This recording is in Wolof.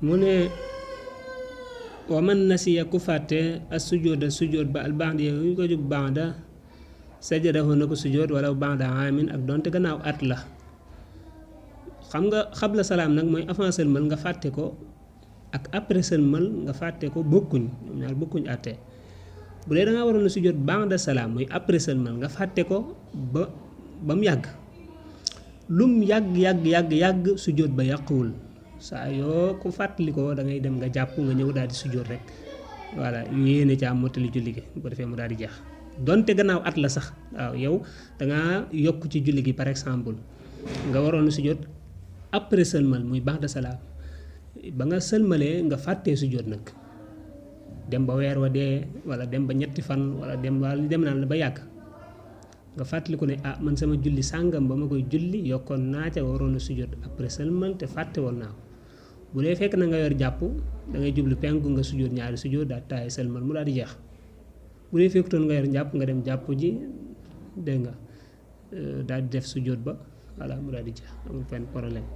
mu ne wa man nasiya ku fàtte as sujjóoda sujjóot ba al ba'da yu ko jub ba'da sajadahu na ko sujjóot wala ba'da aamin ak donte gannaaw at la xam nga xabla salaam nag mooy avant sëlmal nga fàtte ko ak après sëlmal nga fàtte ko bokkuñ ñoom ñaar bokkuñ àtte bu dee da ngaa waroon a sujjóot ba'da salaam mooy après sëlmal nga fàtte ko ba mu yàgg lum yàgg sujjóot ba yàquwul saa yoo ko fàttali ko da ngay dem nga jàpp nga ñëw daal di sujjóot rek voilà yéene ca am mottali julli gi bu ko defee mu daal di jeex donte gannaaw at la sax waaw yow da ngaa yokk ci julli gi par exemple nga waroon a sujjóot après sëlmal muy ba'da salaam ba nga sëlmalee nga fàttee sujjóot nag dem ba weer wa dee wala dem ba ñetti fan wala dem naan la ba yàgg nga fàttaliku ne man sama julli sàngam ba ma koy julli yokkoon naa ca waroon a sujjóot après sëlmal te fàtte woon naa ko bu dee fekk na nga yor jàpp da ngay jublu penku nga sujjóot ñaari sujjóot daal taay sëlmal mu daal di jeex bu dee fekkutoon nga yor jàpp nga dem jàpp ji dégg nga daal di def sujjóot ba voilà mu daal di jeex amul benn problème